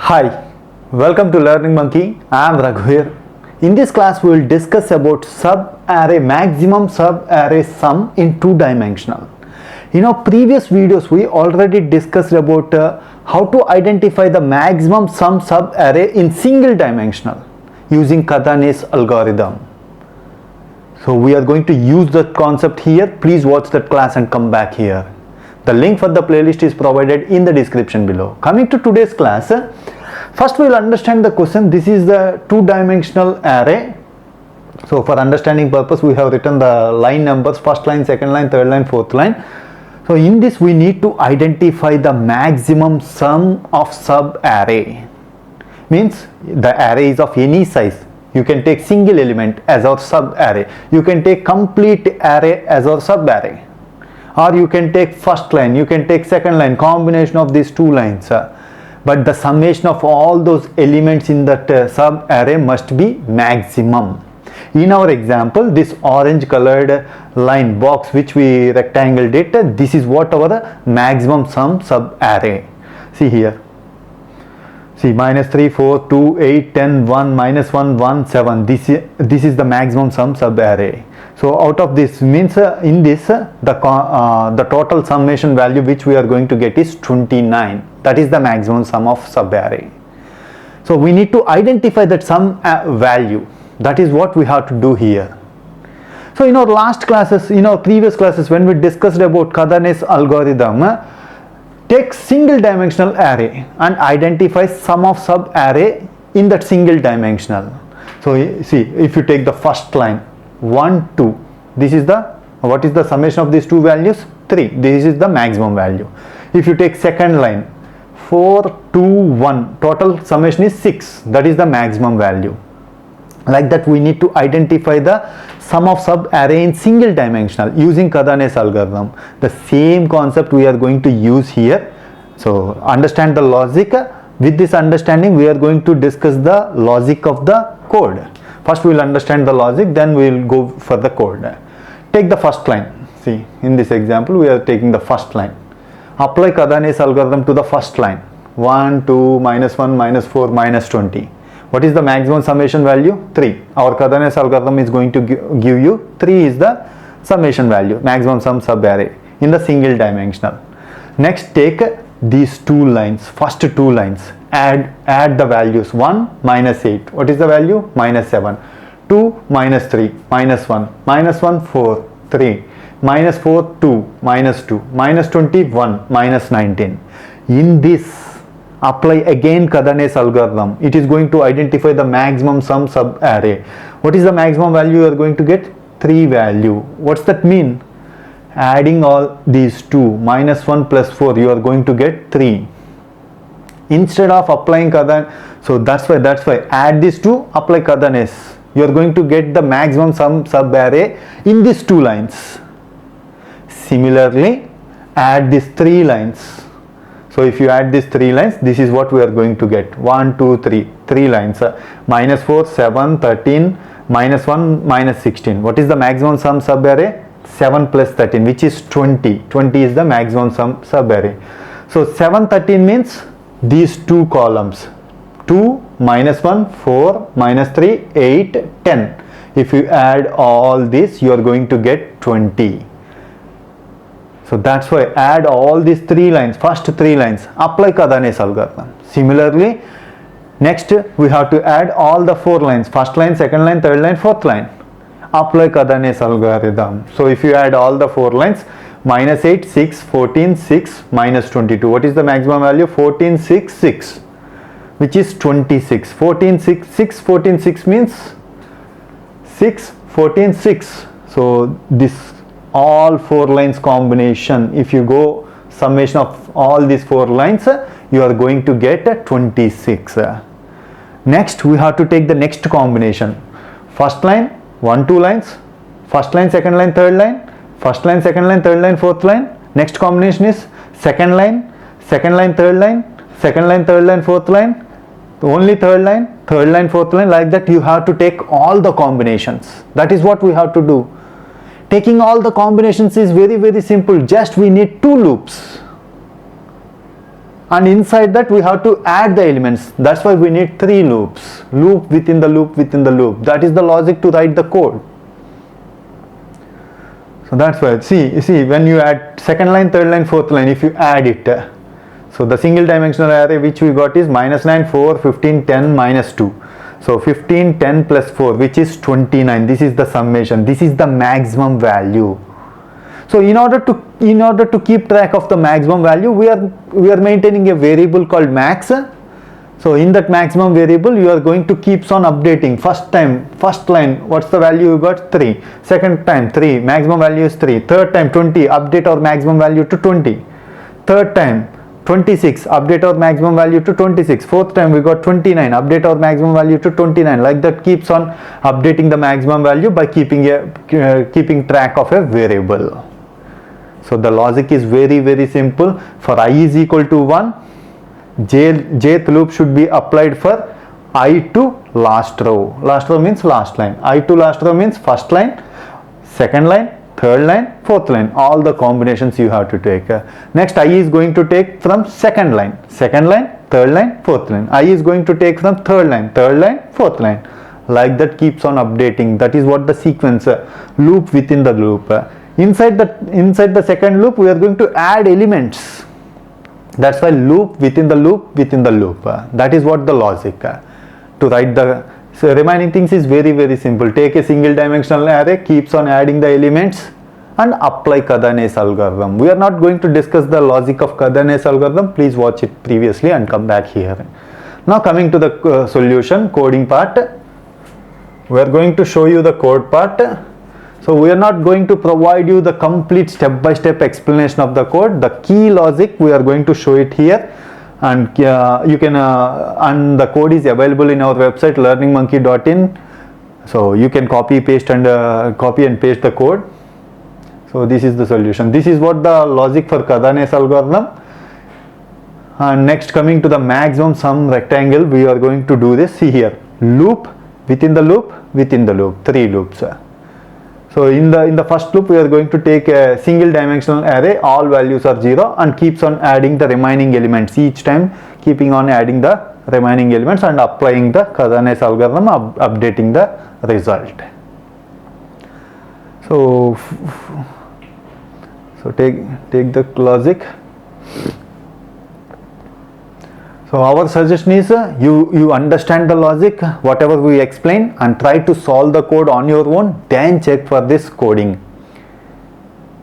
Hi, welcome to Learning Monkey. I am Raghu here. In this class, we will discuss about sub-array, maximum sub-array sum in two-dimensional. In our previous videos, we already discussed about how to identify the maximum sum sub-array in single-dimensional using Kadane's algorithm. So we are going to use that concept here. Please watch that class and come back here. The link for the playlist is provided in the description below. Coming to today's class, first we will understand the question. This is the two-dimensional array. So for understanding purpose, we have written the line numbers, first line, second line, third line, fourth line. So in this we need to identify the maximum sum of sub-array. Means the array is of any size. You can take single element as our sub-array. You can take complete array as our sub-array. Or you can take first line, you can take second line, combination of these two lines. But the summation of all those elements in that sub-array must be maximum. In our example, this orange colored line box which we rectangled it, this is what our maximum sum sub-array. See here. See, minus 3, 4, 2, 8, 10, 1, minus 1, 1, 7. This is the maximum sum sub-array. So out of this means in this the total summation value which we are going to get is 29. That is the maximum sum of sub-array. So we need to identify that sum value. That is what we have to do here. So in our last classes, in our previous classes, when we discussed about Kadane's algorithm, take single dimensional array and identify sum of sub-array in that single dimensional. So see, if you take the first line, 1, 2, this is the, what is the summation of these two values? 3. This is the maximum value. If you take second line, 4, 2, 1, total summation is 6. That is the maximum value. Like that, we need to identify the sum of sub-array in single dimensional using Kadane's algorithm. The same concept we are going to use here. So understand the logic. With this understanding, we are going to discuss the logic of the code. First we will understand the logic, then we will go for the code. Take the first line. See, in this example we are taking the first line. Apply Kadane's algorithm to the first line. 1, 2, minus 1, minus 4, minus 20. What is the maximum summation value? 3. Our Kadane's algorithm is going to give you 3 is the summation value, maximum sum sub-array in the single dimensional. Next, take these two lines, first two lines, add the values. 1, minus 8. What is the value? Minus 7. 2, minus 3, minus 1, minus 1, 4, 3, minus 4, 2, minus 2, minus 21, minus 19. In this, apply again Kadane's algorithm. It is going to identify the maximum sum sub-array. What is the maximum value you are going to get? 3 value. What's that mean? Adding all these two, minus 1 plus 4, you are going to get 3. Instead of applying Kadane, so that's why add these two, apply Kadane's. You are going to get the maximum sum sub-array in these two lines. Similarly, add these 3 lines. So if you add these 3 lines, this is what we are going to get. 1, 2, 3. 3 lines. Minus 4, 7, 13, minus 1, minus 16. What is the maximum sum sub-array? 7 plus 13, which is 20. 20 is the maximum sum sub-array. So 7, 13 means these two columns. 2, minus 1, 4, minus 3, 8, 10. If you add all this, you are going to get 20. So that's why add all these 3 lines, first 3 lines, apply Kadane's algorithm. Similarly, next we have to add all the 4 lines, first line, second line, third line, fourth line. Apply Kadane's algorithm. So if you add all the 4 lines, minus 8, 6, 14, 6, minus 22. What is the maximum value? 14, 6, 6, which is 26. 14, 6, 6, 14, 6 means 6, 14, 6. So this all 4 lines combination, if you go summation of all these 4 lines, you are going to get 26. Next we have to take the next combination. First line, 1, 2 lines, first line, second line, third line, first line, second line, third line, fourth line. Next combination is second line, third line, second line, third line, fourth line, only third line, fourth line. Like that you have to take all the combinations. That is what we have to do. Taking all the combinations is very simple. Just we need 2 loops. and inside that we have to add the elements. That's why we need 3 loops, loop within the loop within the loop. That is the logic to write the code. So that's why, see when you add second line, third line, fourth line, if you add it, so the single dimensional array which we got is -9, 4, 15, 10, -2. So 15, 10 plus 4, which is 29. This is the summation. This is the maximum value. So in order to keep track of the maximum value, we are maintaining a variable called max. So in that maximum variable, you are going to keep on updating. First line, what's the value you got? 3. Second time, 3. Maximum value is 3. Third time, 20. Update our maximum value to 20. Third time, 26. Update our maximum value to 26. Fourth time, we got 29. Update our maximum value to 29. Like that, keeps on updating the maximum value by keeping track of a variable. So the logic is very, very simple. For I is equal to 1, jth loop should be applied for I to last row. Last row means last line. I to last row means first line, second line, third line, fourth line. All the combinations you have to take. Next, I is going to take from second line, third line, fourth line. I is going to take from third line, fourth line. Like that, keeps on updating. That is what the sequence, loop within the loop. Inside the second loop, we are going to add elements. That's why loop within the loop within the loop. That is what the logic. To write the remaining things is very, very simple. Take a single dimensional array, keeps on adding the elements, and apply Kadane's algorithm. We are not going to discuss the logic of Kadane's algorithm. Please watch it previously and come back here. Now coming to the solution, coding part. We are going to show you the code part. So we are not going to provide you the complete step-by-step explanation of the code. The key logic we are going to show it here, and you can and the code is available in our website learningmonkey.in. So you can copy and paste the code. So this is the solution. This is what the logic for Kadane's algorithm. And next, coming to the maximum sum rectangle, we are going to do this. See here, loop within the loop within the loop, 3 loops. So in the first loop, we are going to take a single dimensional array, all values are 0, and keeps on adding the remaining elements each time, keeping on adding the remaining elements and applying the Kadane's algorithm, updating the result. So take the logic. So our suggestion is you understand the logic, whatever we explain, and try to solve the code on your own, then check for this coding.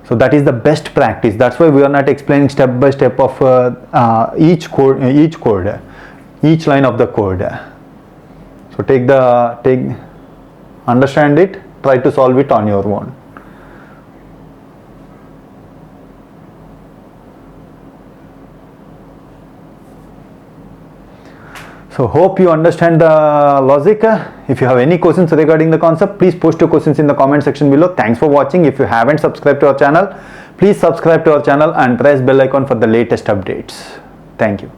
So that is the best practice. That's why we are not explaining step by step of each line of the code. So understand it, try to solve it on your own. So hope you understand the logic. If you have any questions regarding the concept, please post your questions in the comment section below. Thanks for watching. If you haven't subscribed to our channel, please subscribe to our channel and press bell icon for the latest updates. Thank you.